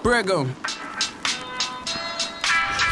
Brigham.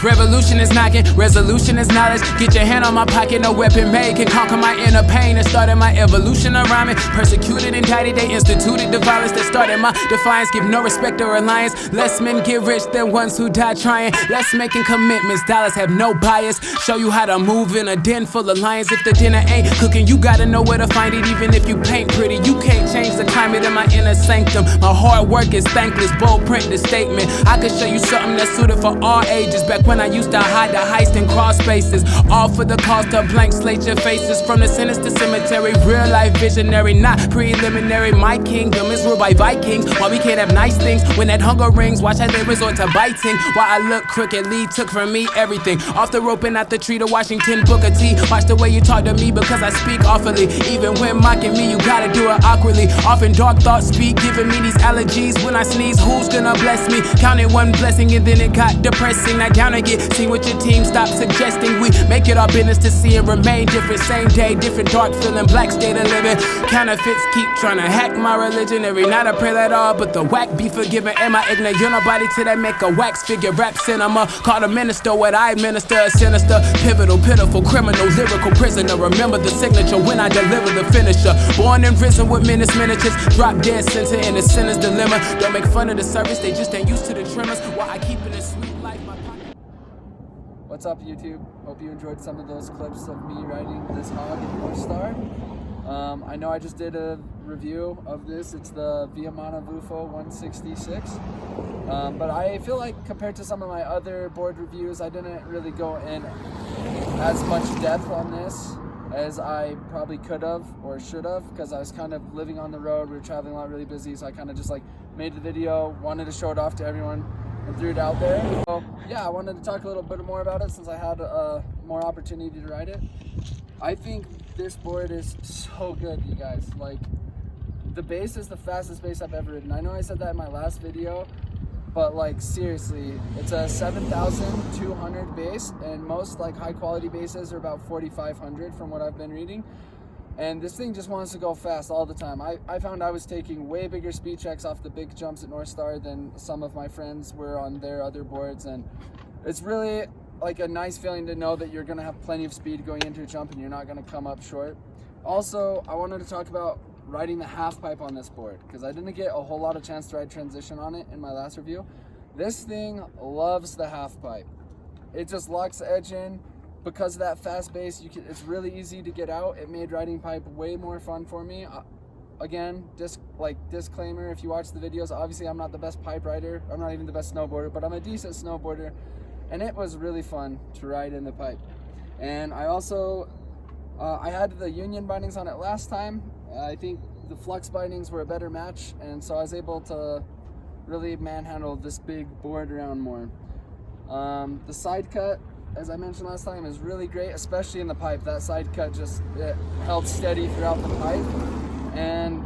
Revolution is knocking, resolution is knowledge. Get your hand on my pocket, no weapon made can conquer my inner pain. That started my evolution of rhyming. Persecuted, indicted, they instituted the violence that started my defiance. Give no respect or alliance. Less men get rich than ones who die trying. Less making commitments, dollars have no bias. Show you how to move in a den full of lions. If the dinner ain't cooking, you gotta know where to find it. Even if you paint pretty, you can't change the climate in my inner sanctum. My hard work is thankless, bold print the statement. I could show you something that's suited for all ages. Back when I used to hide the heist in cross spaces, all for the cost of blank slate your faces. From the sinister cemetery, real life visionary, not preliminary. My kingdom is ruled by Vikings. Why we can't have nice things when that hunger rings? Watch how they resort to biting. Why I look crooked, Lee took from me everything. Off the rope and out the tree to Washington Booker T. Watch the way you talk to me because I speak awfully. Even when mocking me, you gotta do it awkwardly. Often dark thoughts speak, giving me these allergies. When I sneeze, who's gonna bless me? Counted one blessing and then it got depressing. Now down again. See what your team, stop suggesting we make it our business to see and remain different. Same day, different dark feeling, black state of living. Counterfeits keep trying to hack my religion. Every night I pray that all but the whack be forgiven. Am I ignorant? You're nobody till they make a wax figure. Rap cinema, call a minister what I administer. A sinister, pivotal, pitiful, criminal, lyrical prisoner. Remember the signature when I deliver the finisher. Born in prison with menace miniatures. Drop dead center in the sinner's dilemma. Don't make fun of the service, they just ain't used to the tremors. While I keep in a sweet life, my pocket. What's up, YouTube? Hope you enjoyed some of those clips of me riding this hog in North Star. I know I just did a review of this. It's the Vimana vufo 166. But I feel like compared to some of my other board reviews, I didn't really go in as much depth on this as I probably could have or should have, because I was kind of living on the road. We were traveling a lot, really busy, so I kind of just like made the video, wanted to show it off to everyone, and threw it out there. So yeah, I wanted to talk a little bit more about it since I had more opportunity to ride it. I think this board is so good, you guys. Like, the base is the fastest base I've ever ridden. I know I said that in my last video, but like seriously, it's a 7,200 base, and most like high quality bases are about 4,500 from what I've been reading. And this thing just wants to go fast all the time. I found I was taking way bigger speed checks off the big jumps at North Star than some of my friends were on their other boards. And it's really like a nice feeling to know that you're gonna have plenty of speed going into a jump and you're not gonna come up short. Also, I wanted to talk about riding the half pipe on this board, because I didn't get a whole lot of chance to ride transition on it in my last review. This thing loves the half pipe. It just locks the edge in. Because of that fast base, it's really easy to get out. It made riding pipe way more fun for me. Again, disclaimer, if you watch the videos, obviously I'm not the best pipe rider. I'm not even the best snowboarder, but I'm a decent snowboarder. And it was really fun to ride in the pipe. And I also, I had the union bindings on it last time. I think the flux bindings were a better match. And so I was able to really manhandle this big board around more. The side cut, as I mentioned last time, is really great, especially in the pipe. That side cut just held steady throughout the pipe, and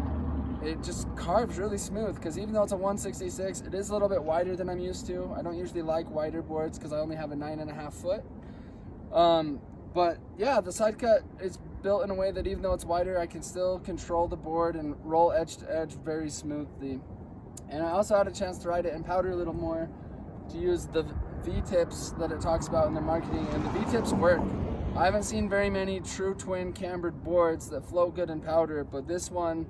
it just carves really smooth, because even though it's a 166, it is a little bit wider than I'm used to. I don't usually like wider boards because I only have a 9.5 foot. But yeah, the side cut is built in a way that even though it's wider, I can still control the board and roll edge to edge very smoothly. And I also had a chance to ride it in powder a little more, to use the V-tips that it talks about in their marketing, and the V-tips work. I haven't seen very many true twin cambered boards that float good in powder, but this one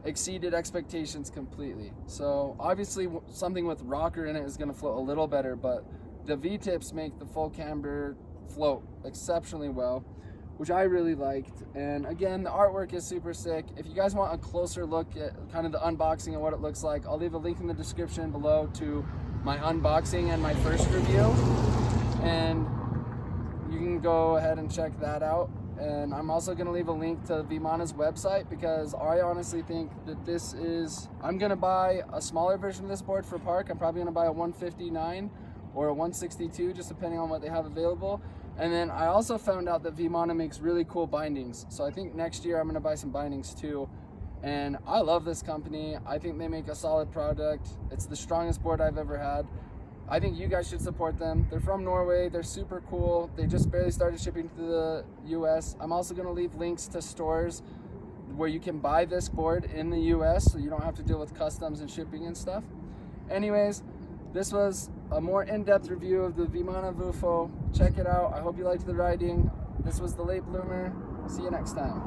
exceeded expectations completely. So obviously something with rocker in it is going to float a little better, but the V-tips make the full camber float exceptionally well, which I really liked. And again, the artwork is super sick. If you guys want a closer look at kind of the unboxing and what it looks like, I'll leave a link in the description below to my unboxing and my first review, and you can go ahead and check that out. And I'm also going to leave a link to Vimana's website, because I honestly think that this is, I'm going to buy a smaller version of this board for park. I'm probably going to buy a 159 or a 162, just depending on what they have available. And then I also found out that Vimana makes really cool bindings, so I think next year I'm going to buy some bindings too. And I love this company. I think they make a solid product. It's the strongest board I've ever had. I think you guys should support them. They're from Norway. They're super cool. They just barely started shipping to the US. I'm also going to leave links to stores where you can buy this board in the US, so you don't have to deal with customs and shipping and stuff. Anyways, this was a more in-depth review of the Vimana vufo. Check it out. I hope you liked the riding. This was the Late Bloomer. See you next time.